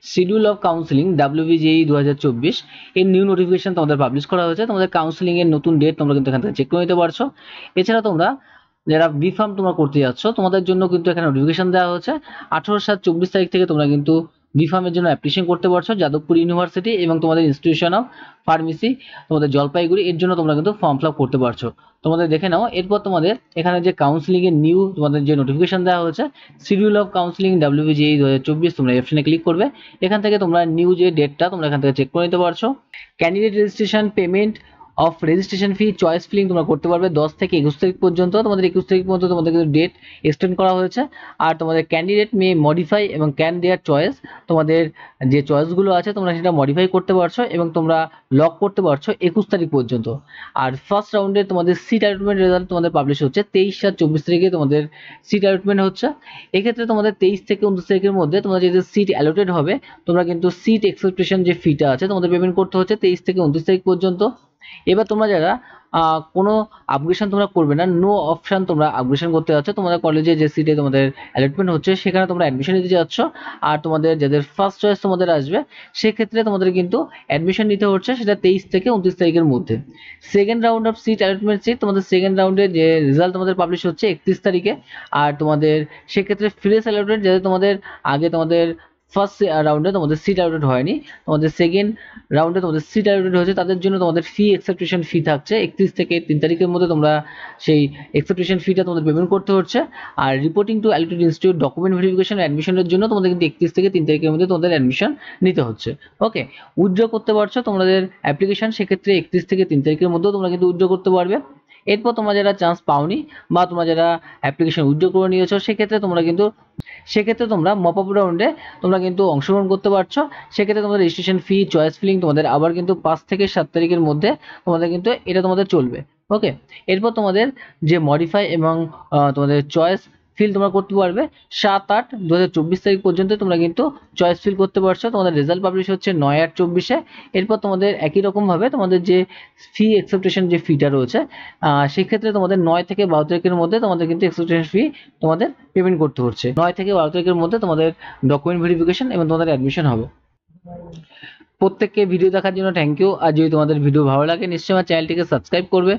Schedule of counselling WBJEE 2024 এর new notification তোমাদের publish করা হয়েছে। তোমাদের কাউন্সিলিং এর নতুন ডেট তোমরা কিন্তু এখান থেকে চেক করে নিতে পারছো। এছাড়া তোমরা যারা বি ফার্ম তোমরা করতে যাচ্ছ তোমাদের জন্য কিন্তু এখানে নোটিফিকেশন দেওয়া হয়েছে। 18/7/24 তারিখ থেকে তোমরা কিন্তু বি ফার্মের জন্য অ্যাপ্লিকেশন করতে পারছো যাদবপুর ইউনিভার্সিটি এবং তোমাদের ইনস্টিটিউশন অফ ফার্মেসি তোমাদের জলপাইগুড়ি, এর জন্য তোমরা কিন্তু ফর্ম ফিল আপ করতে পারছো। তোমাদের দেখে নাও। এরপর তোমাদের এখানে যে কাউন্সিলিং এর নিউ তোমাদের যে নোটিফিকেশন দেওয়া হয়েছে শিডিউল অফ কাউন্সিলিং WBJEE 2024, তোমরা অপশনে ক্লিক করবে। এখান থেকে তোমরা নিউ যে ডেটটা তোমরা এখান থেকে চেক করে নিতে পারছো। Candidate registration payment of registration fee choice filling তোমরা করতে পারবে 10 থেকে 21 তারিখ পর্যন্ত। তোমাদের 21 তারিখ পর্যন্ত তোমাদের কিন্তু ডেট এক্সটেন্ড করা হয়েছে। আর তোমাদের ক্যান্ডিডেট মে মডিফাই এবং ক্যান দেয়ার চয়েস, তোমাদের যে চয়েসগুলো আছে তোমরা সেটা মডিফাই করতে পারছো এবং তোমরা লক করতে পারছো 21 তারিখ পর্যন্ত। আর ফার্স্ট রাউন্ডে তোমাদের সিট অ্যালটমেন্ট রেজাল্ট তোমাদের পাবলিশ হচ্ছে 23/7/24 তারিখে তোমাদের সিট অ্যালটমেন্ট হচ্ছে। এক্ষেত্রে তোমাদের 23 থেকে 29 তারিখের মধ্যে তোমাদের যে সিট অ্যালোটেড হবে তোমরা কিন্তু সিট এক্সেপ্টেশন যে ফিটা আছে তোমাদের পেমেন্ট করতে হচ্ছে 23 থেকে 29 তারিখ পর্যন্ত। এবার তোমরা যারা কোনো আপগ্রেশন তোমরা করবে না, নো অপশন তোমরা আপগ্রেশন করতে যাচ্ছ, তোমাদের কলেজে যে সিটে তোমাদের অ্যালটমেন্ট হচ্ছে সেখানে তোমরা অ্যাডমিশন নিতে যাচ্ছ, আর তোমাদের যাদের ফার্স্ট চয়েস তোমাদের আসবে সেক্ষেত্রে তোমাদের কিন্তু অ্যাডমিশন নিতে হচ্ছে সেটা 23 থেকে 29 তারিখের মধ্যে। Second round of seat allotment seat তোমাদের সেকেন্ড রাউন্ডে যে রেজাল্ট তোমাদের পাবলিশ হচ্ছে 31 তারিখে। আর তোমাদের সেক্ষেত্রে ফ্রেশ অ্যালটমেন্ট যাদের তোমাদের আগে তোমাদের ফার্স্ট রাউন্ডে তোমাদের সিট অ্যালটেড হয়নি, তোমাদের সেকেন্ড রাউন্ডে তোমাদের সিট অ্যালটেড হয়েছে, তাদের জন্য তোমাদের ফি এক্সেপ্টেশন ফি থাকছে 31 থেকে 3 তারিখের মধ্যে তোমরা সেই এক্সেপ্টেশন ফিটা তোমাদের পেমেন্ট করতে হচ্ছে। আর reporting to allotted institute document verification অ্যাডমিশনের জন্য তোমাদের কিন্তু 31 থেকে 3 তারিখের মধ্যে তোমাদের অ্যাডমিশন নিতে হচ্ছে। ওকে, উইথড্র করতে পারছো তোমাদের অ্যাপ্লিকেশন সেক্ষেত্রে 31 থেকে 3 তারিখের মধ্যেও তোমরা কিন্তু উইথড্র করতে পারবে। এরপর তোমরা যারা চান্স পাওনি বা তোমরা যারা অ্যাপ্লিকেশন উইথড্র করে নিয়েছো সেক্ষেত্রে তোমরা মপ আপ রাউন্ডে তোমরা কিন্তু অংশগ্রহণ করতে পারছো। সেক্ষেত্রে তোমাদের রেজিস্ট্রেশন ফি চয়েস ফিলিং তোমাদের আবার কিন্তু 5 থেকে 7 তারিখের মধ্যে তোমাদের কিন্তু এটা তোমাদের চলবে। ওকে, এরপর তোমাদের যে মডিফাই এবং তোমাদের চয়েস ফিল তোমরা করতে পারবে 7/8/2024 তারিখ পর্যন্ত তোমরা কিন্তু চয়েস ফিল করতে পারছো। তোমাদের রেজাল্ট পাবলিশ হচ্ছে 9/8/24-এ। এরপর তোমাদের একই রকমভাবে তোমাদের যে ফি এক্সেপ্টেশন যে ফিটা রয়েছে সেক্ষেত্রে তোমাদের 9 থেকে 12 তারিখের মধ্যে তোমাদের কিন্তু এক্সেপ্টেশন ফি তোমাদের পেমেন্ট করতে হচ্ছে। 9 থেকে 12 তারিখের মধ্যে তোমাদের ডকুমেন্ট ভেরিফিকেশন এবং তোমাদের অ্যাডমিশন হবে। প্রত্যেককে ভিডিও দেখার জন্য থ্যাংক ইউ। আর যদি তোমাদের ভিডিও ভালো লাগে নিশ্চয়ই আমার চ্যানেলটিকে সাবস্ক্রাইব করবে।